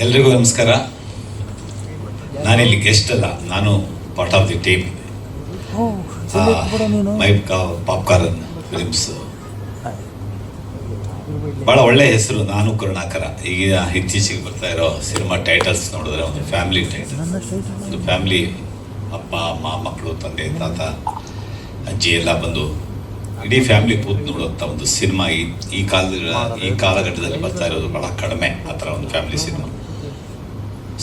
ಎಲ್ರಿಗೂ ನಮಸ್ಕಾರ. ನಾನಿಲ್ಲಿ ಗೆಸ್ಟ್ ಅಲ್ಲ, ನಾನು part of the team. My popcorn films ಭಾಳ ಒಳ್ಳೆ ಹೆಸರು, ನಾನು ಕರುಣಾಕರ. ಈಗ ಇತ್ತೀಚೆಗೆ ಬರ್ತಾ ಇರೋ ಸಿನಿಮಾ ಟೈಟಲ್ಸ್ ನೋಡಿದ್ರೆ ಒಂದು ಫ್ಯಾಮಿಲಿ ಟೈಟಲ್, ಒಂದು ಫ್ಯಾಮಿಲಿ, ಅಪ್ಪ ಅಮ್ಮ ಮಕ್ಕಳು, ತಂದೆ ತಾತ ಅಜ್ಜಿ ಎಲ್ಲ ಬಂದು ಇಡೀ ಫ್ಯಾಮಿಲಿ ಕೂತು ನೋಡುವಂಥ ಒಂದು ಸಿನಿಮಾ ಈ ಕಾಲಘಟ್ಟದಲ್ಲಿ ಬರ್ತಾ ಇರೋದು ಭಾಳ ಕಡಿಮೆ ಆ ಥರ ಒಂದು ಫ್ಯಾಮಿಲಿ ಸಿನಿಮಾ.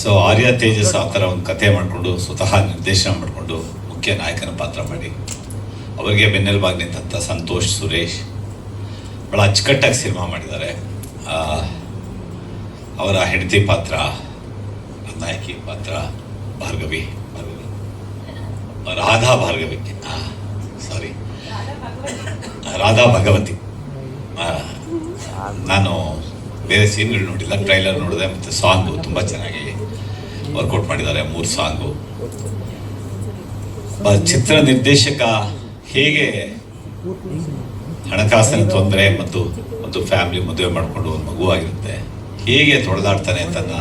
ಸೊ ಆರ್ಯ ತೇಜಸ್ ಆ ಥರ ಒಂದು ಕಥೆ ಮಾಡಿಕೊಂಡು ಸ್ವತಃ ನಿರ್ದೇಶನ ಮಾಡಿಕೊಂಡು ಮುಖ್ಯ ನಾಯಕನ ಪಾತ್ರ ಮಾಡಿ ಅವರಿಗೆ ಬೆನ್ನೆಲುಬಾಗಿ ನಿಂತ ಸಂತೋಷ್ ಸುರೇಶ್ ಭಾಳ ಅಚ್ಚುಕಟ್ಟಾಗಿ ಸಿನಿಮಾ ಮಾಡಿದ್ದಾರೆ. ಅವರ ಹೆಂಡತಿ ಪಾತ್ರ, ನಾಯಕಿ ಪಾತ್ರ ಭಾರ್ಗವಿ, ರಾಧಾ ಭಗವತಿ. ನಾನು ಬೇರೆ ಸೀನ್ಗಳು ನೋಡಿಲ್ಲ, ಟ್ರೈಲರ್ ನೋಡಿದೆ. ಮತ್ತು ಸಾಂಗು ತುಂಬ ಚೆನ್ನಾಗಿ ವರ್ಕೌಟ್ ಮಾಡಿದ್ದಾರೆ, 3 ಸಾಂಗು. ಚಿತ್ರ ನಿರ್ದೇಶಕ ಹೇಗೆ ಹಣಕಾಸಿನ ತೊಂದರೆ ಮತ್ತು ಒಂದು ಫ್ಯಾಮಿಲಿ ಮದುವೆ ಮಾಡಿಕೊಂಡು ಒಂದು ಮಗು ಆಗಿರುತ್ತೆ, ಹೇಗೆ ತೊಳೆದಾಡ್ತಾನೆ ತನ್ನ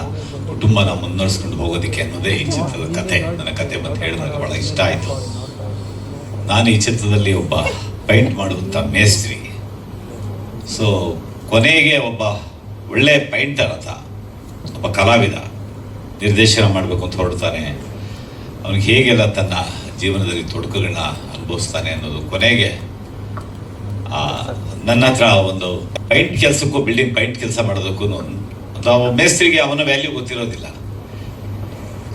ಕುಟುಂಬನ ಮುನ್ನಡೆಸ್ಕೊಂಡು ಹೋಗೋದಕ್ಕೆ ಅನ್ನೋದೇ ಈ ಚಿತ್ರದ ಕಥೆ. ನನ್ನ ಕತೆ ಬಂದು ಹೇಳಿದಾಗ ಭಾಳ ಇಷ್ಟ ಆಯಿತು. ನಾನು ಈ ಚಿತ್ರದಲ್ಲಿ ಒಬ್ಬ ಪೈಂಟ್ ಮಾಡುವಂಥ ಮೇಸ್ತ್ರಿ. ಸೊ ಕೊನೆಗೆ ಒಬ್ಬ ಒಳ್ಳೆ ಪೈಂಟರ್ ಅಂತ, ಒಬ್ಬ ಕಲಾವಿದ ನಿರ್ದೇಶನ ಮಾಡಬೇಕು ಅಂತ ಹೊರಡ್ತಾನೆ. ಅವನಿಗೆ ಹೇಗೆಲ್ಲ ತನ್ನ ಜೀವನದಲ್ಲಿ ತೊಡಕುಗಳನ್ನ ಅನುಭವಿಸ್ತಾನೆ ಅನ್ನೋದು ಕೊನೆಗೆ ನನ್ನ ಹತ್ರ ಒಂದು ಪೈಂಟ್ ಕೆಲಸಕ್ಕೂ, ಬಿಲ್ಡಿಂಗ್ ಪೈಂಟ್ ಕೆಲಸ ಮಾಡೋದಕ್ಕೂ ನಾವು ಮೇಸ್ತ್ರಿಗೆ ಅವನ ವ್ಯಾಲ್ಯೂ ಗೊತ್ತಿರೋದಿಲ್ಲ.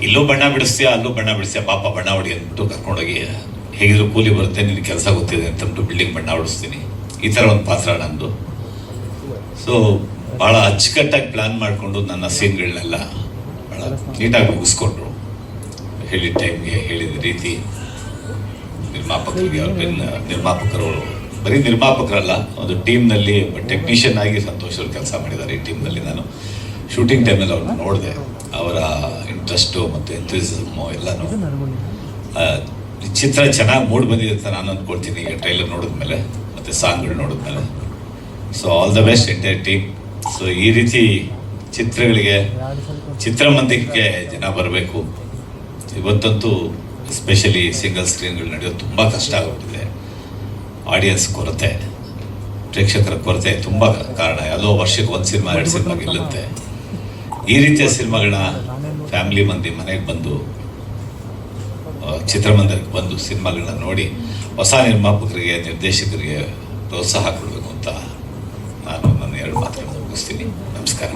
ಇಲ್ಲೂ ಬಣ್ಣ ಬಿಡಿಸ್ತೀಯಾ, ಅಲ್ಲೂ ಬಣ್ಣ ಬಿಡಿಸ್ತೀಯಾ, ಪಾಪ ಬಣ್ಣ ಹೊಡಿ ಅಂದ್ಬಿಟ್ಟು ಕರ್ಕೊಂಡೋಗಿ, ಹೇಗಿದ್ರು ಕೂಲಿ ಬರುತ್ತೆ, ನಿನಗೆ ಕೆಲಸ ಗೊತ್ತಿದೆ ಅಂತಂದ್ಬಿಟ್ಟು ಬಿಲ್ಡಿಂಗ್ ಬಣ್ಣ ಹೊಡಿಸ್ತೀನಿ. ಈ ಥರ ಒಂದು ಪಾತ್ರ ನಂದು. ಸೊ ಭಾಳ ಅಚ್ಚುಕಟ್ಟಾಗಿ ಪ್ಲ್ಯಾನ್ ಮಾಡಿಕೊಂಡು ನನ್ನ ಸೀನ್ಗಳನ್ನೆಲ್ಲ ಭಾಳ ನೀಟಾಗಿ ಮುಗಿಸ್ಕೊಂಡ್ರು. ಹೇಳಿದ ಟೈಮ್ಗೆ, ಹೇಳಿದ ರೀತಿ. ನಿರ್ಮಾಪಕರಿಗೆ ನಿರ್ಮಾಪಕರು ಬರೀ ನಿರ್ಮಾಪಕರಲ್ಲ, ಒಂದು ಟೀಮ್ನಲ್ಲಿ ಒಬ್ಬ ಟೆಕ್ನಿಷಿಯನ್ ಆಗಿ ಸಂತೋಷ್ ಅವರು ಕೆಲಸ ಮಾಡಿದ್ದಾರೆ. ಈ ಟೀಮ್ನಲ್ಲಿ ನಾನು ಶೂಟಿಂಗ್ ಟೈಮಲ್ಲಿ ಅವ್ರನ್ನ ನೋಡಿದೆ. ಅವರ ಇಂಟ್ರೆಸ್ಟು ಮತ್ತು ಎಂಥೂಸಿಸಮು ಎಲ್ಲನೂ ಚಿತ್ರ ಚೆನ್ನಾಗಿ ಮೂಡ್ ಬಂದಿದೆ ಅಂತ ನಾನು ಅಂದ್ಕೊಳ್ತೀನಿ ಈಗ ಟ್ರೈಲರ್ ನೋಡಿದ್ಮೇಲೆ ಮತ್ತು ಸಾಂಗ್ಗಳು ನೋಡಿದ್ಮೇಲೆ. So all the best entire team. ಸೊ ಈ ರೀತಿ ಚಿತ್ರಗಳಿಗೆ, ಚಿತ್ರಮಂದಿರಕ್ಕೆ ಜನ ಬರಬೇಕು. ಇವತ್ತಂತೂ ಎಸ್ಪೆಷಲಿ ಸಿಂಗಲ್ ಸ್ಕ್ರೀನ್ಗಳು ನಡೆಯೋದು ತುಂಬ ಕಷ್ಟ ಆಗೋಗ್ಬಿಟ್ಟಿದೆ. ಆಡಿಯನ್ಸ್ ಕೊರತೆ, ಪ್ರೇಕ್ಷಕರ ಕೊರತೆ ತುಂಬ ಕಾರಣ. ಯಾವುದೋ ವರ್ಷಕ್ಕೆ 1 ಸಿನಿಮಾ 2 ಸಿನಿಮಾ ಗೆಲ್ಲುತ್ತೆ. ಈ ರೀತಿಯ ಸಿನಿಮಾಗಳನ್ನ ಫ್ಯಾಮಿಲಿ ಮಂದಿ ಮನೆಗೆ ಬಂದು, ಚಿತ್ರಮಂದಿರಕ್ಕೆ ಬಂದು ಸಿನಿಮಾಗಳನ್ನ ನೋಡಿ ಹೊಸ ನಿರ್ಮಾಪಕರಿಗೆ, ನಿರ್ದೇಶಕರಿಗೆ ಪ್ರೋತ್ಸಾಹ ಕೊಡಬೇಕು ಅಂತ ನಾನು ನನ್ನ 2 ಮಾತುಗಳನ್ನು ಮುಗಿಸ್ತೀನಿ. ನಮಸ್ಕಾರ.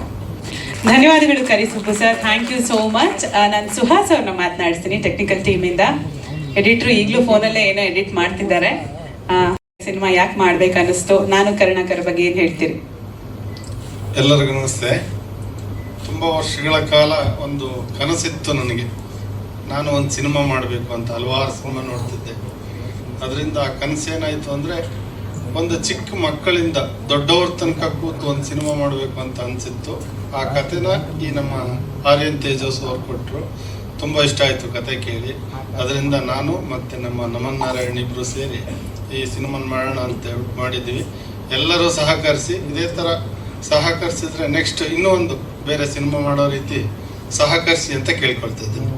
ಧನ್ಯವಾದಗಳು Karisubbu sir, thank you so much. ನಾನು ಸುಹಾಸ್ ಅವ್ರನ್ನ ಮಾತನಾಡಿಸ್ತೀನಿ ಟೆಕ್ನಿಕಲ್ ಟೀಮಿಂದ. ಎಡಿಟ್ರು ಈಗಲೂ ಫೋನಲ್ಲೇ ಏನೋ ಎಡಿಟ್ ಮಾಡ್ತಿದ್ದಾರೆ. ಸಿನಿಮಾ ಯಾಕೆ ಮಾಡ್ಬೇಕು ಅನ್ನಿಸ್ತು, ನಾನು ಕರುಣಾಕರ ಬಗ್ಗೆ ಏನು ಹೇಳ್ತೀರಿ? ಎಲ್ಲರಿಗೂ ನಮಸ್ತೆ. ತುಂಬ ವರ್ಷಗಳ ಕಾಲ ಒಂದು ಕನಸಿತ್ತು ನನಗೆ. ನಾನು ಒಂದು ಸಿನಿಮಾ ಮಾಡಬೇಕು ಅಂತ ಹಲವಾರು ಸಿನಿಮಾ ನೋಡ್ತಿದ್ದೆ. ಅದರಿಂದ ಆ ಕನಸೇನಾಯಿತು ಅಂದರೆ, ಒಂದು ಚಿಕ್ಕ ಮಕ್ಕಳಿಂದ ದೊಡ್ಡವ್ರ ತನಕ ಕೂತು ಒಂದು ಸಿನಿಮಾ ಮಾಡಬೇಕು ಅಂತ ಅನಿಸಿತ್ತು. ಆ ಕಥೆನ ಈ ನಮ್ಮ ಆರ್ಯನ್ ತೇಜಸ್ ಅವ್ರು ಕೊಟ್ಟರು. ತುಂಬ ಇಷ್ಟ ಆಯಿತು ಕತೆ ಕೇಳಿ. ಅದರಿಂದ ನಾನು ಮತ್ತು ನಮ್ಮ ನಮನ್ ನಾರಾಯಣ್ ಇಬ್ಬರು ಸೇರಿ ಈ ಸಿನಿಮಾನ ಮಾಡೋಣ ಅಂತ ಮಾಡಿದ್ವಿ. ಎಲ್ಲರೂ ಸಹಕರಿಸಿ, ಇದೇ ಥರ ಸಹಕರಿಸಿದ್ರೆ ನೆಕ್ಸ್ಟ್ ಇನ್ನೂ ಒಂದು ಬೇರೆ ಸಿನಿಮಾ ಮಾಡೋ ರೀತಿ ಸಹಕರಿಸಿ ಅಂತ ಕೇಳ್ಕೊಳ್ತಿದ್ದೀನಿ.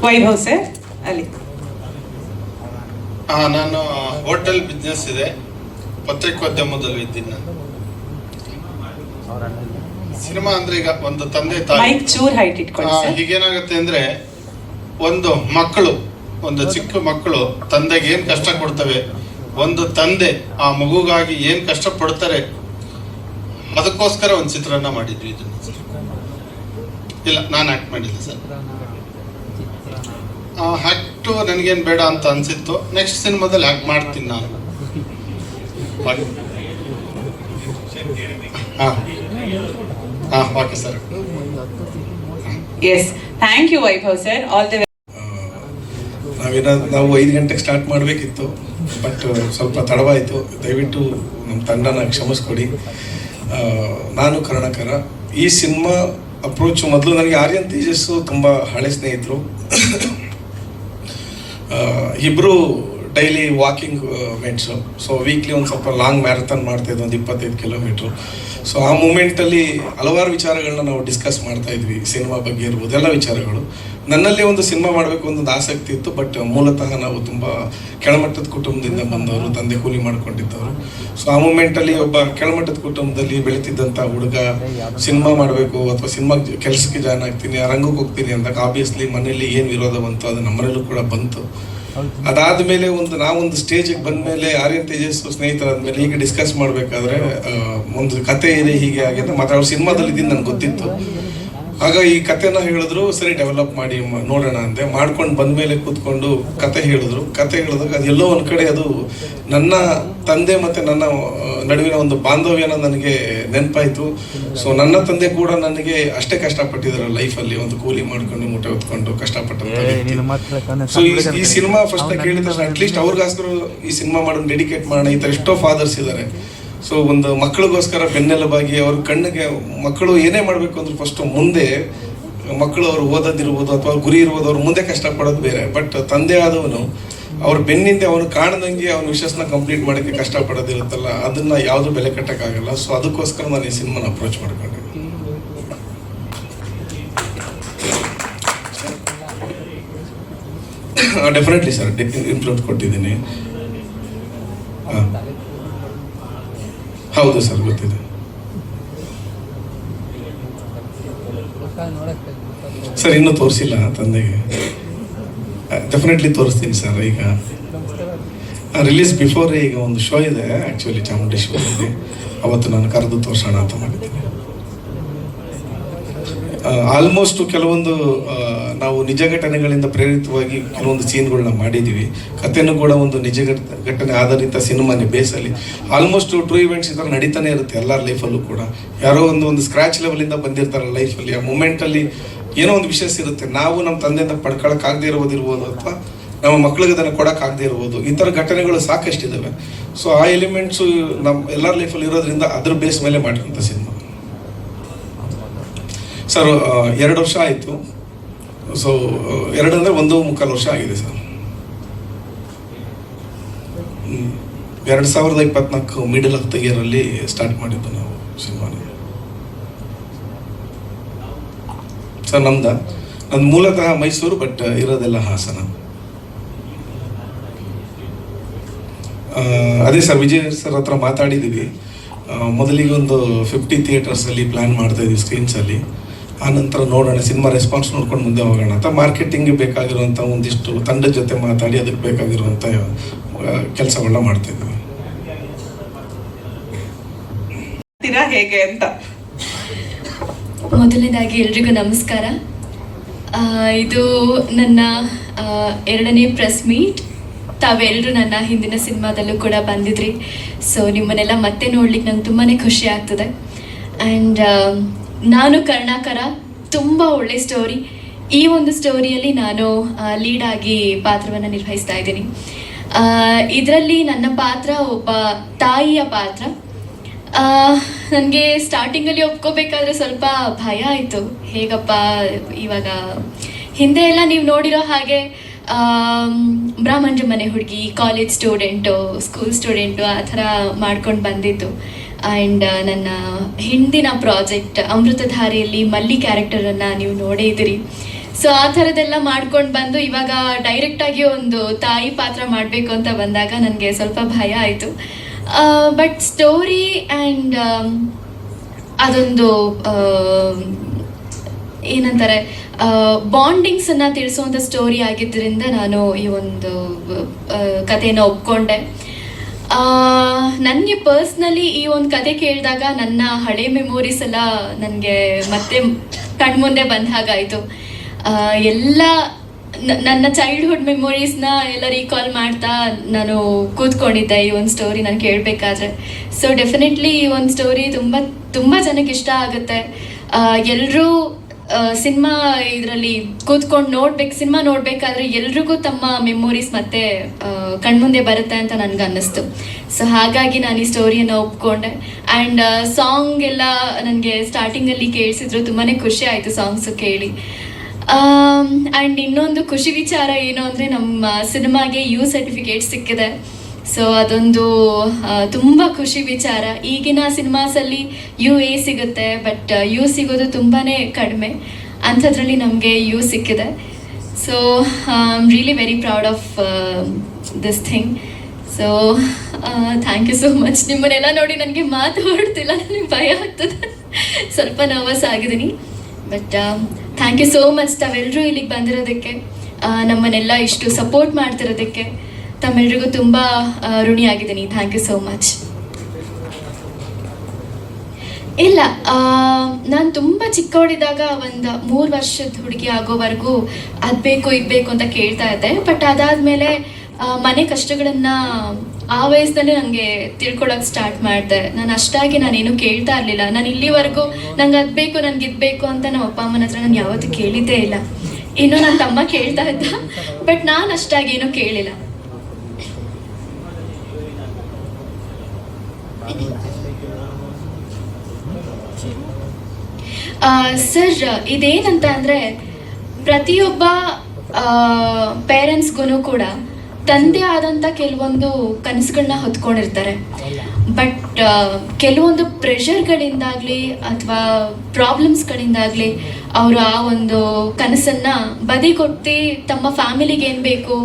ವೈಭವ್ ಸರ್ ಅಲ್ಲಿ. ನಾನು ಹೋಟೆಲ್ ಬಿಸ್ನೆಸ್ ಇದೆ, ಪತ್ರಿಕೋದ್ಯಮದಲ್ಲಿ ಇದ್ದೀನಿ ನಾನು. ಸಿನಿಮಾ ಅಂದ್ರೆ ಈಗ ಒಂದು ತಂದೆ ತಾಯಿ, ಹೀಗೇನಾಗುತ್ತೆ ಅಂದ್ರೆ, ಒಂದು ಮಕ್ಕಳು, ಒಂದು ಚಿಕ್ಕ ಮಕ್ಕಳು ತಂದೆಗೆ ಏನ್ ಕಷ್ಟ ಕೊಡ್ತವೆ, ಒಂದು ತಂದೆ ಆ ಮಗುಗಾಗಿ ಏನ್ ಕಷ್ಟ ಪಡ್ತಾರೆ, ಅದಕ್ಕೋಸ್ಕರ ಒಂದು ಚಿತ್ರನ ಮಾಡಿದ್ವಿ. ಇದನ್ನ ಇಲ್ಲ, ನಾನು ಆಕ್ಟ್ ಮಾಡಿಲ್ಲ ಸರ್. ಆಕ್ಟು ನನಗೇನು ಬೇಡ ಅಂತ ಅನ್ಸಿತ್ತು. ನೆಕ್ಸ್ಟ್ ಸಿನಿಮಾದಲ್ಲಿ ಆಕ್ಟ್ ಮಾಡ್ತೀನಿ ನಾನು. Okay sir. Yes, thank you Vaibhav sir. All the ನಾವು 5 ಗಂಟೆಗೆ ಸ್ಟಾರ್ಟ್ ಮಾಡಬೇಕಿತ್ತು, ಬಟ್ ಸ್ವಲ್ಪ ತಡವಾಯಿತು. ದಯವಿಟ್ಟು ನಮ್ಮ ತಂಡನ ಕ್ಷಮಿಸ್ಕೊಡಿ. ನಾನು ಕರುಣಾಕರ. ಈ ಸಿನಿಮಾ ಅಪ್ರೋಚು ಮೊದಲು ನನಗೆ ಆರ್ಯನ್ ತೇಜಸ್ಸು ತುಂಬ ಹಳೆ ಸ್ನೇಹಿತರು. ಇಬ್ಬರು ಡೈಲಿ ವಾಕಿಂಗ್ ಮೆಟ್ಸು. ಸೊ ವೀಕ್ಲಿ ಒಂದು ಸ್ವಲ್ಪ ಲಾಂಗ್ ಮ್ಯಾರಥಾನ್ ಮಾಡ್ತಾಯಿದ್ವಿ, ಒಂದು 25 ಕಿಲೋಮೀಟ್ರು. ಸೊ ಆ ಮೂಮೆಂಟಲ್ಲಿ ಹಲವಾರು ವಿಚಾರಗಳನ್ನ ನಾವು ಡಿಸ್ಕಸ್ ಮಾಡ್ತಾ ಇದ್ವಿ, ಸಿನಿಮಾ ಬಗ್ಗೆ ಇರ್ಬೋದು, ಎಲ್ಲ ವಿಚಾರಗಳು. ನನ್ನಲ್ಲಿ ಒಂದು ಸಿನಿಮಾ ಮಾಡಬೇಕು ಒಂದು ಆಸಕ್ತಿ ಇತ್ತು, ಬಟ್ ಮೂಲತಃ ನಾವು ತುಂಬ ಕೆಳಮಟ್ಟದ ಕುಟುಂಬದಿಂದ ಬಂದವರು, ತಂದೆ ಕೂಲಿ ಮಾಡ್ಕೊಂಡಿದ್ದವರು. ಸೊ ಆ ಮೂಮೆಂಟಲ್ಲಿ ಒಬ್ಬ ಕೆಳಮಟ್ಟದ ಕುಟುಂಬದಲ್ಲಿ ಬೆಳೀತಿದ್ದಂಥ ಹುಡುಗ ಸಿನಿಮಾ ಮಾಡಬೇಕು ಅಥವಾ ಸಿನಿಮಾ ಕೆಲಸಕ್ಕೆ ಜಾಯ್ನ್ ಆಗ್ತೀನಿ, ಆ ರಂಗಕ್ಕೆ ಹೋಗ್ತೀನಿ ಅಂದಾಗ ಆಬ್ವಿಯಸ್ಲಿ ಮನೇಲಿ ಏನು ವಿರೋಧ ಬಂತು ಅದು ನಮ್ಮನೇಲೂ ಕೂಡ ಬಂತು. ಅದಾದಮೇಲೆ ನಾವೊಂದು ಸ್ಟೇಜಿಗೆ ಬಂದಮೇಲೆ ಆರ್ಯನ್ ತೇಜಸ್ ಸ್ನೇಹಿತರಾದ್ಮೇಲೆ ಹೀಗೆ ಡಿಸ್ಕಸ್ ಮಾಡಬೇಕಾದ್ರೆ ಒಂದು ಕತೆ ಇದೆ ಹೀಗೆ ಆಗಿ ಅಂತ ಮಾತಾಡೋ ಸಿನಿಮಾದಲ್ಲಿ ಇದ್ದೀನಿ ನನಗೆ ಗೊತ್ತಿತ್ತು. ಆಗ ಈ ಕತೆನ ಹೇಳಿದ್ರು, ಸರಿ ಡೆವಲಪ್ ಮಾಡಿ ನೋಡೋಣ ಅಂದೆ. ಮಾಡ್ಕೊಂಡು ಬಂದಮೇಲೆ ಕೂತ್ಕೊಂಡು ಕತೆ ಹೇಳಿದಾಗ ಅದು ಎಲ್ಲೋ ಒಂದು ಕಡೆ ಅದು ನನ್ನ ತಂದೆ ಮತ್ತು ನನ್ನ ನಡುವಿನ ಒಂದು ಬಾಂಧವ್ಯನ ನನಗೆ ನೆನಪಾಯಿತು. ಸೊ ನನ್ನ ತಂದೆ ಕೂಡ ನನಗೆ ಅಷ್ಟೇ ಕಷ್ಟಪಟ್ಟಿದ್ದಾರೆ ಲೈಫಲ್ಲಿ, ಒಂದು ಕೂಲಿ ಮಾಡ್ಕೊಂಡು ಮೂಟೆ ಹೊತ್ಕೊಂಡು ಕಷ್ಟಪಟ್ಟಂತ. ಸೊ ಈ ಸಿನಿಮಾ ಫಸ್ಟ್ ಕೇಳಿದ ತಕ್ಷಣ ಅಟ್ಲೀಸ್ಟ್ ಅವ್ರಿಗೋಸ್ಕರ ಈ ಸಿನಿಮಾ ಮಾಡೋದು ಡೆಡಿಕೇಟ್ ಮಾಡೋಣ. ಈ ಥರ ಎಷ್ಟೋ ಫಾದರ್ಸ್ ಇದ್ದಾರೆ. ಸೊ ಒಂದು ಮಕ್ಕಳಿಗೋಸ್ಕರ ಬೆನ್ನೆಲುಬಾಗಿ ಅವ್ರ ಕಣ್ಣಿಗೆ ಮಕ್ಕಳು ಏನೇ ಮಾಡಬೇಕು ಅಂದ್ರೆ ಫಸ್ಟ್ ಮುಂದೆ ಮಕ್ಕಳು ಅವ್ರು ಓದೋದಿರ್ಬೋದು ಅಥವಾ ಅವ್ರ ಗುರಿ ಇರ್ಬೋದು, ಅವ್ರು ಮುಂದೆ ಕಷ್ಟಪಡೋದು ಬೇರೆ. ಬಟ್ ತಂದೆ ಆದವನು ಅವ್ರ ಬೆನ್ನಿಂದ ಅವನು ಕಾಣದಂಗೆ ಅವನ ವಿಷಸ್ನ ಕಂಪ್ಲೀಟ್ ಮಾಡೋಕ್ಕೆ ಕಷ್ಟಪಡೋದಿರುತ್ತಲ್ಲ, ಅದನ್ನ ಯಾವುದು ಬೆಲೆ ಕಟ್ಟಕ್ಕಾಗಲ್ಲ. ಸೊ ಅದಕ್ಕೋಸ್ಕರ ನಾನು ಈ ಸಿನಿಮಾನ ಅಪ್ರೋಚ್ ಮಾಡ್ಕೊಂಡೆ. ಡೆಫಿನೆಟ್ಲಿ ಸರ್, ಇನ್ಫ್ಲೂಯೆನ್ಸ್ ಕೊಟ್ಟಿದ್ದೀನಿ. ಹೌದು ಸರ್, ಗೊತ್ತಿದೆ ಸರ್. ಇನ್ನೂ ತೋರಿಸಿಲ್ಲ ತಂದೆಗೆ, ಡೆಫಿನೆಟ್ಲಿ ತೋರಿಸ್ತೀನಿ ಸರ್. ಈಗ ರಿಲೀಸ್ ಬಿಫೋರ್ ಈಗ ಒಂದು ಶೋ ಇದೆ ಆ್ಯಕ್ಚುಲಿ ಚಾಮುಂಡೇಶ್ವರಲ್ಲಿ, ಅವತ್ತು ನಾನು ಕರೆದು ತೋರಿಸೋಣ ಅಂತ ಮಾಡಿದ್ದೀನಿ. ಆಲ್ಮೋಸ್ಟ್ ಕೆಲವೊಂದು ನಾವು ನಿಜ ಘಟನೆಗಳಿಂದ ಪ್ರೇರಿತವಾಗಿ ಕೆಲವೊಂದು ಸೀನ್ಗಳನ್ನ ಮಾಡಿದ್ದೀವಿ. ಕಥೆನೂ ಕೂಡ ಒಂದು ನಿಜ ಘಟನೆ ಆಧಾರಿತ ಸಿನಿಮಾನೇ ಬೇಸಲ್ಲಿ. ಆಲ್ಮೋಸ್ಟ್ ಟ್ರೂ ಇವೆಂಟ್ಸ್ ಈ ಥರ ನಡೀತಾನೆ ಇರುತ್ತೆ ಎಲ್ಲರ ಲೈಫಲ್ಲೂ ಕೂಡ. ಯಾರೋ ಒಂದು ಸ್ಕ್ರ್ಯಾಚ್ ಲೆವೆಲಿಂದ ಬಂದಿರ್ತಾರೆ ಲೈಫಲ್ಲಿ, ಆ ಮೂಮೆಂಟಲ್ಲಿ ಏನೋ ಒಂದು ವಿಷಯ ಇರುತ್ತೆ. ನಾವು ನಮ್ಮ ತಂದೆಯಿಂದ ಪಡ್ಕೊಳಕ್ಕಾಗದೇ ಇರ್ಬೋದು ಅಥವಾ ನಮ್ಮ ಮಕ್ಳಿಗೆ ಅದನ್ನು ಕೊಡೋಕ್ಕಾಗದೇ ಇರ್ಬೋದು. ಈ ಥರ ಘಟನೆಗಳು ಸಾಕಷ್ಟಿದ್ದಾವೆ. ಸೊ ಆ ಎಲಿಮೆಂಟ್ಸು ನಮ್ಮ ಎಲ್ಲರ ಲೈಫಲ್ಲಿ ಇರೋದ್ರಿಂದ ಅದ್ರ ಬೇಸ್ ಮೇಲೆ ಮಾಡಿರೋಂಥ ಸಿನಿಮಾ ಸರ್. 2 ವರ್ಷ ಆಯಿತು. ಸೊ 2 ಅಂದರೆ 1.25 ವರ್ಷ ಆಗಿದೆ ಸರ್. 2024 ಮಿಡಲ್ ಆಫ್ ದ ಇಯರಲ್ಲಿ ಸ್ಟಾರ್ಟ್ ಮಾಡಿದ್ದು ನಾವು ಸಿನಿಮಾನ ಸರ್. ನಂದು ಮೂಲತಃ ಮೈಸೂರು, ಬಟ್ ಇರೋದೆಲ್ಲ ಹಾಸನ. ಅದೇ ಸರ್, ವಿಜಯ್ ಸರ್ ಹತ್ರ ಮಾತಾಡಿದ್ದೀವಿ. ಮೊದಲಿಗೆ ಒಂದು 50 ಥಿಯೇಟರ್ಸಲ್ಲಿ ಪ್ಲ್ಯಾನ್ ಮಾಡ್ತಾ ಇದ್ದೀವಿ ಸ್ಕ್ರೀನ್ಸಲ್ಲಿ. ಆನಂತರ ನೋಡೋಣ, ಸಿನಿಮಾ ರೆಸ್ಪಾನ್ಸ್ ನೋಡ್ಕೊಂಡು ಮುಂದೆ ಹೋಗೋಣ ಅಂತ ಬೇಕಾಗಿರುವಂಥ ಒಂದಿಷ್ಟು ತಂಡದ ಜೊತೆ ಮಾತಾಡಿ ಅದಕ್ಕೆ ಬೇಕಾಗಿರುವಂಥ ಕೆಲಸಗಳನ್ನ ಮಾಡ್ತಾಯಿದ್ವಿ. ಹೇಗೆ ಅಂತ ಮೊದಲನೇದಾಗಿ ಎಲ್ರಿಗೂ ನಮಸ್ಕಾರ. ಇದು ನನ್ನ 2ನೇ ಪ್ರೆಸ್ ಮೀಟ್. ತಾವೆಲ್ಲರೂ ನನ್ನ ಹಿಂದಿನ ಸಿನಿಮಾದಲ್ಲೂ ಕೂಡ ಬಂದಿದ್ರಿ. ಸೊ ನಿಮ್ಮನ್ನೆಲ್ಲ ಮತ್ತೆ ನೋಡ್ಲಿಕ್ಕೆ ನಂಗೆ ತುಂಬಾ ಖುಷಿ ಆಗ್ತದೆ. ಆ್ಯಂಡ್ ನಾನು ಕರ್ಣಾಕರ, ತುಂಬ ಒಳ್ಳೆ ಸ್ಟೋರಿ. ಈ ಒಂದು ಸ್ಟೋರಿಯಲ್ಲಿ ನಾನು ಲೀಡಾಗಿ ಪಾತ್ರವನ್ನು ನಿರ್ವಹಿಸ್ತಾ ಇದ್ದೀನಿ. ಇದರಲ್ಲಿ ನನ್ನ ಪಾತ್ರ ಒಬ್ಬ ತಾಯಿಯ ಪಾತ್ರ. ನನಗೆ ಸ್ಟಾರ್ಟಿಂಗಲ್ಲಿ ಒಪ್ಕೋಬೇಕಾದ್ರೆ ಸ್ವಲ್ಪ ಭಯ ಆಯಿತು. ಹೇಗಪ್ಪ ಇವಾಗ ಹಿಂದೆ ಎಲ್ಲ ನೀವು ನೋಡಿರೋ ಹಾಗೆ ಬ್ರಾಹ್ಮಣರ ಮನೆ ಹುಡುಗಿ, ಕಾಲೇಜ್ ಸ್ಟೂಡೆಂಟು, ಸ್ಕೂಲ್ ಸ್ಟೂಡೆಂಟು ಆ ಥರ ಮಾಡ್ಕೊಂಡು ಬಂದಿದ್ದು. ಆ್ಯಂಡ್ ನನ್ನ ಹಿಂದಿನ ಪ್ರಾಜೆಕ್ಟ್ ಅಮೃತಧಾರೆಯಲ್ಲಿ ಮಲ್ಲಿ ಕ್ಯಾರೆಕ್ಟರನ್ನು ನೀವು ನೋಡೇ ಇದ್ದೀರಿ. ಸೊ ಆ ಥರದ್ದೆಲ್ಲ ಮಾಡ್ಕೊಂಡು ಬಂದು ಇವಾಗ ಡೈರೆಕ್ಟಾಗಿ ಒಂದು ತಾಯಿ ಪಾತ್ರ ಮಾಡಬೇಕು ಅಂತ ಬಂದಾಗ ನನಗೆ ಸ್ವಲ್ಪ ಭಯ ಆಯಿತು. ಬಟ್ ಸ್ಟೋರಿ ಆ್ಯಂಡ್ ಅದೊಂದು ಏನಂತಾರೆ ಬಾಂಡಿಂಗ್ಸನ್ನು ತಿಳಿಸುವಂಥ ಸ್ಟೋರಿ ಆಗಿದ್ದರಿಂದ ನಾನು ಈ ಒಂದು ಕಥೆಯನ್ನು ಒಪ್ಕೊಂಡೆ. ನನಗೆ ಪರ್ಸ್ನಲಿ ಈ ಒಂದು ಕತೆ ಕೇಳಿದಾಗ ನನ್ನ ಹಳೆ ಮೆಮೊರೀಸ್ ಎಲ್ಲ ನನಗೆ ಮತ್ತೆ ಕಣ್ಮುಂದೆ ಬಂದ ಹಾಗಾಯಿತು. ಎಲ್ಲ ನನ್ನ ಚೈಲ್ಡ್ಹುಡ್ ಮೆಮೊರೀಸ್ನ ಎಲ್ಲ ರೀಕಾಲ್ ಮಾಡ್ತಾ ನಾನು ಕೂತ್ಕೊಂಡಿದ್ದೆ ಈ ಒಂದು ಸ್ಟೋರಿ ನಾನು ಕೇಳಬೇಕಾದ್ರೆ. ಸೊ ಡೆಫಿನೆಟ್ಲಿ ಈ ಒಂದು ಸ್ಟೋರಿ ತುಂಬ ತುಂಬ ಜನಕ್ಕೆ ಇಷ್ಟ ಆಗುತ್ತೆ. ಎಲ್ಲರೂ ಸಿನಿಮಾ ಇದರಲ್ಲಿ ಕೂತ್ಕೊಂಡು ಸಿನಿಮಾ ನೋಡಬೇಕಾದ್ರೆ ಎಲ್ರಿಗೂ ತಮ್ಮ ಮೆಮೊರೀಸ್ ಮತ್ತೆ ಕಣ್ಮುಂದೆ ಬರುತ್ತೆ ಅಂತ ನನಗೆ ಅನ್ನಿಸ್ತು. ಸೊ ಹಾಗಾಗಿ ನಾನು ಈ ಸ್ಟೋರಿಯನ್ನು ಒಪ್ಕೊಂಡೆ. ಆ್ಯಂಡ್ ಸಾಂಗ್ ಎಲ್ಲ ನನಗೆ ಸ್ಟಾರ್ಟಿಂಗಲ್ಲಿ ಕೇಳಿಸಿದ್ರು, ತುಂಬಾ ಖುಷಿ ಆಯಿತು ಸಾಂಗ್ಸು ಕೇಳಿ. ಆ್ಯಂಡ್ ಇನ್ನೊಂದು ಖುಷಿ ವಿಚಾರ ಏನು ಅಂದರೆ ನಮ್ಮ ಸಿನಿಮಾಗೆ ಯು ಸರ್ಟಿಫಿಕೇಟ್ ಸಿಕ್ಕಿದೆ. ಸೊ ಅದೊಂದು ತುಂಬ ಖುಷಿ ವಿಚಾರ. ಈಗಿನ ಸಿನಿಮಾಸಲ್ಲಿ UA ಸಿಗುತ್ತೆ, ಬಟ್ ಯು ಸಿಗೋದು ತುಂಬಾ ಕಡಿಮೆ. ಅಂಥದ್ರಲ್ಲಿ ನಮಗೆ ಯು ಸಿಕ್ಕಿದೆ. So I am really very proud of this thing. So thank you so much. ನಿಮ್ಮನ್ನೆಲ್ಲ ನೋಡಿ ನನಗೆ ಮಾತು ಹೊರಡ್ತಿಲ್ಲ, ನನಗೆ ಭಯ ಆಗ್ತದೆ, ಸ್ವಲ್ಪ ನರ್ವಸ್ ಆಗಿದ್ದೀನಿ. But thank you so much ತಾವೆಲ್ಲರೂ ಇಲ್ಲಿಗೆ ಬಂದಿರೋದಕ್ಕೆ, ನಮ್ಮನ್ನೆಲ್ಲ ಇಷ್ಟು ಸಪೋರ್ಟ್ ಮಾಡ್ತಿರೋದಕ್ಕೆ ತಮ್ಮೆಲ್ರಿಗೂ ತುಂಬ ಋಣಿಯಾಗಿದ್ದೀನಿ. Thank you so much. ಇಲ್ಲ, ನಾನು ತುಂಬ ಚಿಕ್ಕವಳಿದ್ದಾಗ ಒಂದು 3 ವರ್ಷದ ಹುಡುಗಿ ಆಗೋವರೆಗೂ ಅದು ಬೇಕು ಇದು ಬೇಕು ಅಂತ ಕೇಳ್ತಾ ಇದ್ದೆ. ಬಟ್ ಅದಾದಮೇಲೆ ಮನೆ ಕಷ್ಟಗಳನ್ನು ಆ ವಯಸ್ಸಲ್ಲೇ ನನಗೆ ತಿಳ್ಕೊಳಕ್ಕೆ ಸ್ಟಾರ್ಟ್ ಮಾಡಿದೆ. ನಾನು ಅಷ್ಟಾಗಿ ನಾನೇನು ಕೇಳ್ತಾ ಇರಲಿಲ್ಲ. ನಾನು ಇಲ್ಲಿವರೆಗೂ ನಂಗೆ ಅದು ಬೇಕು, ನನಗೆ ಇದು ಬೇಕು ಅಂತ ನಮ್ಮ ಅಪ್ಪ ಅಮ್ಮನ ಹತ್ರ ನಾನು ಯಾವತ್ತೂ ಕೇಳಿದ್ದೇ ಇಲ್ಲ. ಇನ್ನೂ ನನ್ನ ತಮ್ಮ ಕೇಳ್ತಾ ಇದ್ದ, ಬಟ್ ನಾನು ಅಷ್ಟಾಗಿ ಏನೂ ಕೇಳಿಲ್ಲ. ಸರ್, ಇದೇನಂತ ಅಂದರೆ ಪ್ರತಿಯೊಬ್ಬ ಪೇರೆಂಟ್ಸ್ಗೂ ಕೂಡ ತಂದೆ ಆದಂಥ ಕೆಲವೊಂದು ಕನಸುಗಳನ್ನ ಹೊತ್ಕೊಂಡಿರ್ತಾರೆ. ಬಟ್ ಕೆಲವೊಂದು ಪ್ರೆಷರ್ಗಳಿಂದಾಗಲಿ ಅಥವಾ ಪ್ರಾಬ್ಲಮ್ಸ್ಗಳಿಂದಾಗಲಿ ಅವರು ಆ ಒಂದು ಕನಸನ್ನು ಬದಿಗೊತ್ತಿ ತಮ್ಮ ಫ್ಯಾಮಿಲಿಗೆ ಏನು ಬೇಕು,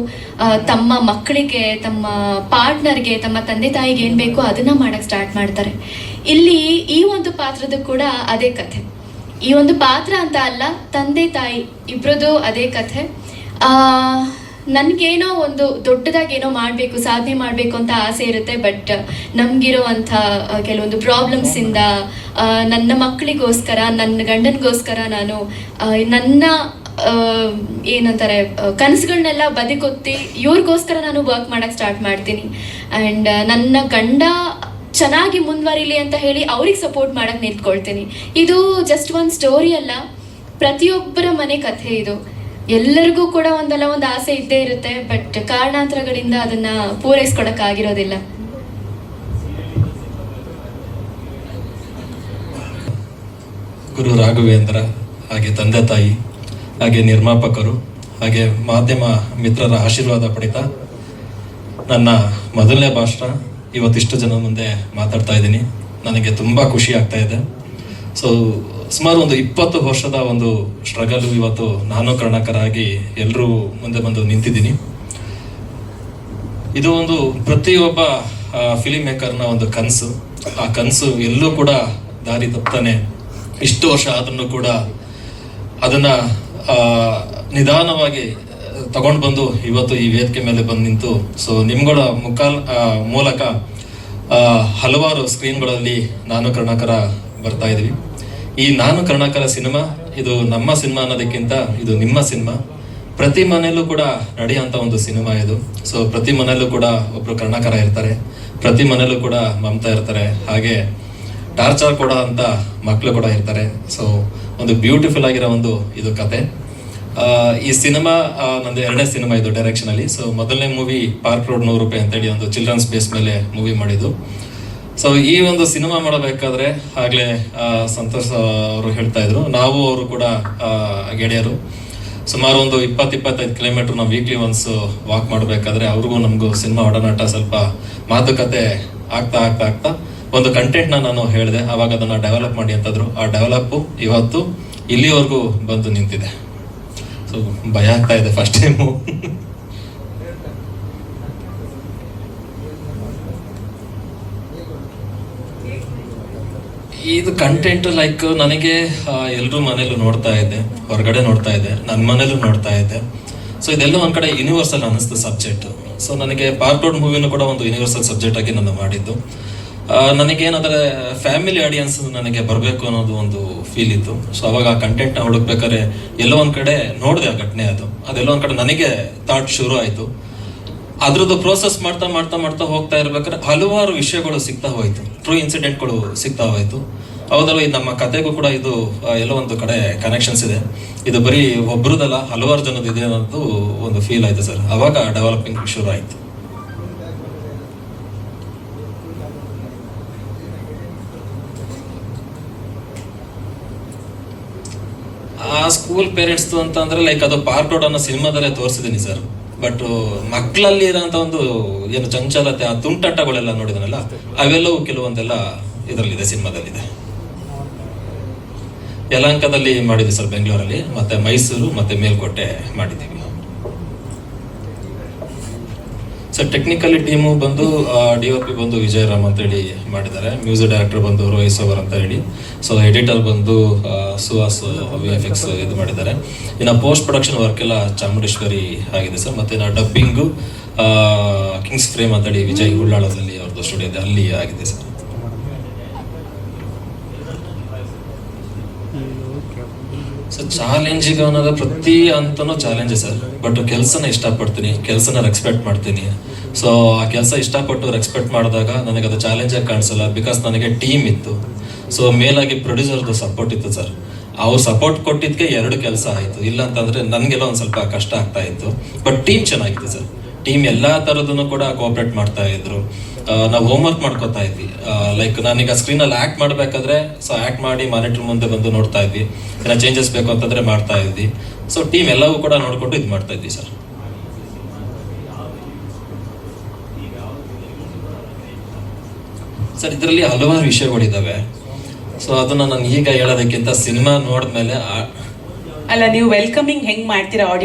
ತಮ್ಮ ಮಕ್ಕಳಿಗೆ, ತಮ್ಮ ಪಾರ್ಟ್ನರ್ಗೆ, ತಮ್ಮ ತಂದೆ ತಾಯಿಗೆ ಏನು ಬೇಕು ಅದನ್ನು ಮಾಡೋಕ್ಕೆ ಸ್ಟಾರ್ಟ್ ಮಾಡ್ತಾರೆ. ಇಲ್ಲಿ ಈ ಒಂದು ಪಾತ್ರದ ಕೂಡ ಅದೇ ಕಥೆ. ಈ ಒಂದು ಪಾತ್ರ ಅಂತ ಅಲ್ಲ, ತಂದೆ ತಾಯಿ ಇಬ್ಬರದು ಅದೇ ಕಥೆ. ನನಗೇನೋ ಒಂದು ದೊಡ್ಡದಾಗಿ ಏನೋ ಮಾಡಬೇಕು, ಸಾಧನೆ ಮಾಡಬೇಕು ಅಂತ ಆಸೆ ಇರುತ್ತೆ. ಬಟ್ ನಮಗಿರೋವಂಥ ಕೆಲವೊಂದು ಪ್ರಾಬ್ಲಮ್ಸಿಂದ ನನ್ನ ಮಕ್ಕಳಿಗೋಸ್ಕರ, ನನ್ನ ಗಂಡನಿಗೋಸ್ಕರ ನಾನು ನನ್ನ ಏನಂತಾರೆ ಕನಸುಗಳನ್ನೆಲ್ಲ ಬದಿಗೊತ್ತಿ ಇವ್ರಿಗೋಸ್ಕರ ನಾನು ವರ್ಕ್ ಮಾಡೋಕ್ಕೆ ಸ್ಟಾರ್ಟ್ ಮಾಡ್ತೀನಿ. ಆ್ಯಂಡ್ ನನ್ನ ಗಂಡ ಚೆನ್ನಾಗಿ ಮುಂದುವರಿಲಿ ಅಂತ ಹೇಳಿ ಅವ್ರಿಗೆ ಸಪೋರ್ಟ್ ಮಾಡೋಕ್ಕೆ ನಿಂತ್ಕೊಳ್ತೀನಿ. ಇದು ಜಸ್ಟ್ ಒಂದು ಸ್ಟೋರಿ ಅಲ್ಲ, ಪ್ರತಿಯೊಬ್ಬರ ಮನೆ ಕಥೆ ಇದು. ಎಲ್ಲರಿಗೂ ಕೂಡ ಒಂದಲ್ಲ ಒಂದು ಆಸೆ ಇದ್ದೇ ಇರುತ್ತೆ, ಬಟ್ ಕಾರಣಾಂತರಗಳಿಂದ ಅದನ್ನು ಪೂರೈಸ್ಕೊಳಕ್ಕಾಗಿರೋದಿಲ್ಲ. ಗುರು ರಾಘವೇಂದ್ರ, ಹಾಗೆ ತಂದೆ ತಾಯಿ, ಹಾಗೆ ನಿರ್ಮಾಪಕರು, ಹಾಗೆ ಮಾಧ್ಯಮ ಮಿತ್ರರ ಆಶೀರ್ವಾದ ಪಡಿತಾ ನನ್ನ ಮೊದಲನೇ ಭಾಷಣ ಇವತ್ತಿಷ್ಟು ಜನ ಮುಂದೆ ಮಾತಾಡ್ತಾ ಇದ್ದೀನಿ. ನನಗೆ ತುಂಬ ಖುಷಿ ಆಗ್ತಾ ಇದೆ. ಸೊ ಸುಮಾರು ಒಂದು 20 ವರ್ಷದ ಒಂದು ಸ್ಟ್ರಗಲ್ ಇವತ್ತು ನಾನು ಕರ್ಣಾಕರಾಗಿ ಎಲ್ಲರೂ ಮುಂದೆ ಬಂದು ನಿಂತಿದ್ದೀನಿ. ಇದು ಒಂದು ಪ್ರತಿಯೊಬ್ಬ ಫಿಲಿಮ್ ಮೇಕರ್ನ ಒಂದು ಕನಸು. ಆ ಕನಸು ಎಲ್ಲೂ ಕೂಡ ದಾರಿ ತಪ್ತಾನೆ ಇಷ್ಟು ವರ್ಷ ಆದ್ರೂ ಕೂಡ ಅದನ್ನು ನಿಧಾನವಾಗಿ ತಗೊಂಡು ಬಂದು ಇವತ್ತು ಈ ವೇದಿಕೆ ಮೇಲೆ ಬಂದು ನಿಂತು ಸೊ ನಿಮ್ಗಳ ಮೂಲಕ ಹಲವಾರು ಸ್ಕ್ರೀನ್ಗಳಲ್ಲಿ ನಾನು ಕರ್ಣಾಕರ ಬರ್ತಾ ಇದ್ವಿ. ಈ ನಾನು ಕರ್ಣಾಕರ ಸಿನಿಮಾ ಇದು ನಮ್ಮ ಸಿನಿಮಾ ಅನ್ನೋದಕ್ಕಿಂತ ಇದು ನಿಮ್ಮ ಸಿನಿಮಾ. ಪ್ರತಿ ಮನೆಯಲ್ಲೂ ಕೂಡ ನಡೆಯುವಂಥ ಒಂದು ಸಿನಿಮಾ ಇದು. ಸೊ ಪ್ರತಿ ಮನೆಯಲ್ಲೂ ಕೂಡ ಒಬ್ರು ಕರ್ಣಾಕರ ಇರ್ತಾರೆ, ಪ್ರತಿ ಮನೆಯಲ್ಲೂ ಕೂಡ ಮಮತಾ ಇರ್ತಾರೆ, ಹಾಗೆ ಟಾರ್ಚರ್ ಕೊಡೋ ಅಂತ ಮಕ್ಕಳು ಕೂಡ ಇರ್ತಾರೆ. ಸೊ ಒಂದು ಬ್ಯೂಟಿಫುಲ್ ಆಗಿರೋ ಒಂದು ಇದು ಕತೆ. ಈ ಸಿನಿಮಾ ನಂದು 2ನೇ ಸಿನಿಮಾ ಇದು ಡೈರೆಕ್ಷನ್ ಅಲ್ಲಿ. ಸೊ ಮೊದಲನೇ ಮೂವಿ ಪಾರ್ಕ್ ರೋಡ್ 100 ರೂಪಾಯಿ ಅಂತೇಳಿ ಒಂದು ಚಿಲ್ಡ್ರನ್ಸ್ ಬೇಸ್ ಮೇಲೆ ಮೂವಿ ಮಾಡಿದ್ದು. ಸೊ ಈ ಒಂದು ಸಿನಿಮಾ ಮಾಡಬೇಕಾದ್ರೆ ಆಗ್ಲೇ ಸಂತೋಷ್ ಅವರು ಹೇಳ್ತಾ ಇದ್ರು, ನಾವು ಅವರು ಕೂಡ ಗೆಳೆಯರು. ಸುಮಾರು ಒಂದು 20-25 ಕಿಲೋಮೀಟರ್ ನಾವು ವೀಕ್ಲಿ ಒನ್ಸ್ ವಾಕ್ ಮಾಡಬೇಕಾದ್ರೆ ಅವ್ರಿಗೂ ನಮಗೂ ಸಿನಿಮಾ ಒಡನಾಟ ಸ್ವಲ್ಪ ಮಾತುಕತೆ ಆಗ್ತಾ ಒಂದು ಕಂಟೆಂಟ್ನ ನಾನು ಹೇಳಿದೆ. ಆವಾಗ ಅದನ್ನು ಡೆವಲಪ್ ಮಾಡಿ ಅಂತಂದ್ರು. ಆ ಡೆವಲಪ್ಪು ಇವತ್ತು ಇಲ್ಲಿವರೆಗೂ ಬಂದು ನಿಂತಿದೆ. ಸೊ ಭಯ ಆಗ್ತಾ ಇದೆ ಫಸ್ಟ್ ಟೈಮು. ಇದು ಕಂಟೆಂಟ್ ಲೈಕ್ ನನಗೆ ಎಲ್ಲರೂ ಮನೇಲೂ ನೋಡ್ತಾ ಇದ್ದೆ, ಹೊರಗಡೆ ನೋಡ್ತಾ ಇದ್ದೆ, ನನ್ನ ಮನೇಲೂ ನೋಡ್ತಾ ಇದ್ದೆ. ಸೊ ಇದೆಲ್ಲ ಒಂದು ಕಡೆ ಯೂನಿವರ್ಸಲ್ ಅನ್ನಿಸ್ತು ಸಬ್ಜೆಕ್ಟ್. ಸೊ ನನಗೆ ಪಾರ್ಕ್ ರೋಡ್ ಮೂವಿನೂ ಕೂಡ ಒಂದು ಯೂನಿವರ್ಸಲ್ ಸಬ್ಜೆಕ್ಟ್ ಆಗಿ ನಾನು ಮಾಡಿದ್ದು. ನನಗೇನಾದರೆ ಫ್ಯಾಮಿಲಿ ಆಡಿಯನ್ಸ್ ನನಗೆ ಬರಬೇಕು ಅನ್ನೋದು ಒಂದು ಫೀಲ್ ಇತ್ತು. ಸೊ ಅವಾಗ ಆ ಕಂಟೆಂಟ್ನ ಹುಡುಕ್ಬೇಕಾದ್ರೆ ಎಲ್ಲೋ ಒಂದು ಕಡೆ ನೋಡಿದೆ ಆ ಘಟನೆ. ಅದೆಲ್ಲೋ ಒಂದು ಕಡೆ ನನಗೆ ಥಾಟ್ ಶುರು ಆಯಿತು. ಅದ್ರದ್ದು ಪ್ರೋಸೆಸ್ ಮಾಡ್ತಾ ಹೋಗ್ತಾ ಇರ್ಬೇಕಾದ್ರೆ ಹಲವಾರು ವಿಷಯಗಳು ಸಿಗ್ತಾ ಹೋಯ್ತು, ಟ್ರೂ ಇನ್ಸಿಡೆಂಟ್ಗಳು ಸಿಗ್ತಾ ಹೋಯ್ತು. ಹೌದಲ್ವ, ಇದು ನಮ್ಮ ಕತೆಗೂ ಕೂಡ ಇದು ಎಲ್ಲೋ ಒಂದು ಕಡೆ ಕನೆಕ್ಷನ್ಸ್ ಇದೆ. ಇದು ಬರೀ ಒಬ್ರದಲ್ಲ, ಹಲವಾರು ಜನದ್ದು ಇದೆ ಅನ್ನೋದು ಒಂದು ಫೀಲ್ ಆಯ್ತು ಸರ್. ಅವಾಗ ಡೆವಲಪಿಂಗ್ ಶುರು ಆಯ್ತು. ಆ ಸ್ಕೂಲ್ ಪೇರೆಂಟ್ಸ್ದು ಅಂತಂದ್ರೆ ಲೈಕ್ ಅದು ಪಾರ್ಟ್ ಔಟ್ ಅನ್ನೋ ಸಿನಿಮಾದಲ್ಲೇ ತೋರಿಸಿದ್ದೀನಿ ಸರ್. ಬಟ್ ಮಕ್ಕಳಲ್ಲಿ ಇರೋಂಥ ಒಂದು ಏನು ಚಂಚಲತೆ, ಆ ತುಂಟಾಟಗಳೆಲ್ಲ ನೋಡಿದನಲ್ಲ, ಅವೆಲ್ಲವೂ ಕೆಲವೊಂದೆಲ್ಲ ಇದರಲ್ಲಿದೆ, ಸಿನಿಮಾದಲ್ಲಿದೆ. ಯಲಹಂಕದಲ್ಲಿ ಮಾಡಿದ್ವಿ ಸರ್, ಬೆಂಗಳೂರಲ್ಲಿ, ಮತ್ತೆ ಮೈಸೂರು ಮತ್ತೆ ಮೇಲ್ಕೋಟೆ ಮಾಡಿದ್ದೀವಿ ಸರ್. ಟೆಕ್ನಿಕಲಿ ಟೀಮು ಬಂದು DOP ಬಂದು ವಿಜಯರಾಮ್ ಅಂತ ಹೇಳಿ ಮಾಡಿದ್ದಾರೆ, ಮ್ಯೂಸಿಕ್ ಡೈರೆಕ್ಟರ್ ಬಂದು ರೋಹಿತ್ ಸೋವರ್ ಅಂತ ಹೇಳಿ, ಸೊ ಎಡಿಟರ್ ಬಂದು ಸುಹಾಸ್ VFX ಇದು ಮಾಡಿದ್ದಾರೆ. ಇನ್ನು ಪೋಸ್ಟ್ ಪ್ರೊಡಕ್ಷನ್ ವರ್ಕ್ ಎಲ್ಲ ಚಾಮುಂಡೇಶ್ವರಿ ಆಗಿದೆ ಸರ್. ಮತ್ತೆ ನಾ ಡಬ್ಬಿಂಗು ಕಿಂಗ್ಸ್ ಫ್ರೇಮ್ ಅಂತ ಹೇಳಿ ವಿಜಯ್ ಉಳ್ಳಾಳದಲ್ಲಿ ಅವ್ರದ್ದು ಸ್ಟುಡಿಯೋ ಇದೆ, ಅಲ್ಲಿ ಆಗಿದೆ ಸರ್. ಸರ್ ಚಾಲೆಂಜಿಗೆ ಅನ್ನೋದು ಪ್ರತಿ ಹಂತನೂ ಚಾಲೆಂಜ್ ಸರ್. ಬಟ್ ಕೆಲಸನ ಇಷ್ಟಪಡ್ತೀನಿ, ಕೆಲಸನ ರೆಸ್ಪೆಕ್ಟ್ ಮಾಡ್ತೀನಿ. ಸೊ ಆ ಕೆಲಸ ಇಷ್ಟಪಟ್ಟು ರೆಸ್ಪೆಕ್ಟ್ ಮಾಡಿದಾಗ ನನಗೆ ಅದು ಚಾಲೆಂಜಾಗಿ ಕಾಣಿಸಲ್ಲ, ಬಿಕಾಸ್ ನನಗೆ ಟೀಮ್ ಇತ್ತು. ಸೊ ಮೇಲಾಗಿ ಪ್ರೊಡ್ಯೂಸರ್ದು ಸಪೋರ್ಟ್ ಇತ್ತು ಸರ್. ಅವ್ರು ಸಪೋರ್ಟ್ ಕೊಟ್ಟಿದ್ದಕ್ಕೆ 2 ಕೆಲಸ ಆಯಿತು. ಇಲ್ಲ ಅಂತಂದರೆ ನನಗೆಲ್ಲ ಒಂದು ಸ್ವಲ್ಪ ಕಷ್ಟ ಆಗ್ತಾ ಇತ್ತು. ಬಟ್ ಟೀಮ್ ಚೆನ್ನಾಗಿತ್ತು ಸರ್. ಟೀಮ್ ಎಲ್ಲ ಥರದನ್ನು ಕೂಡ ಕೋಆಪ್ರೇಟ್ ಮಾಡ್ತಾ ಇದ್ರು. ನಾವು ಹೋಮ್ವರ್ಕ್ ಮಾಡ್ಕೋತಾ ಇದ್ವಿ. ಲೈಕ್ ನಾನೀಗ ಸ್ಕ್ರೀನಲ್ಲಿ ಆ್ಯಕ್ಟ್ ಮಾಡಬೇಕಾದ್ರೆ ಸೊ ಆ್ಯಕ್ಟ್ ಮಾಡಿ ಮಾನಿಟರ್ ಮುಂದೆ ಬಂದು ನೋಡ್ತಾ ಇದ್ವಿ. ಏನೋ ಚೇಂಜಸ್ ಬೇಕು ಅಂತಂದರೆ ಮಾಡ್ತಾ ಇದ್ವಿ. ಸೊ ಟೀಮ್ ಎಲ್ಲವೂ ಕೂಡ ನೋಡಿಕೊಂಡು ಇದು ಮಾಡ್ತಾ ಇದ್ವಿ ಸರ್. ಸರ್ ಇದರಲ್ಲಿ ಹಲವಾರು ವಿಷಯಗಳಿದ್ದಾವೆ. ಸೊ ಅದನ್ನು ನಾನು ಈಗ ಹೇಳೋದಕ್ಕಿಂತ ಸಿನಿಮಾ ನೋಡಿದ್ಮೇಲೆ ಅಲ್ಲ, ನೀವು ವೆಲ್ಕಮಿಂಗ್ ಹೆಂಗ್ ಮಾಡ್ತೀರಾ ಆಡಿಯನ್ಸ್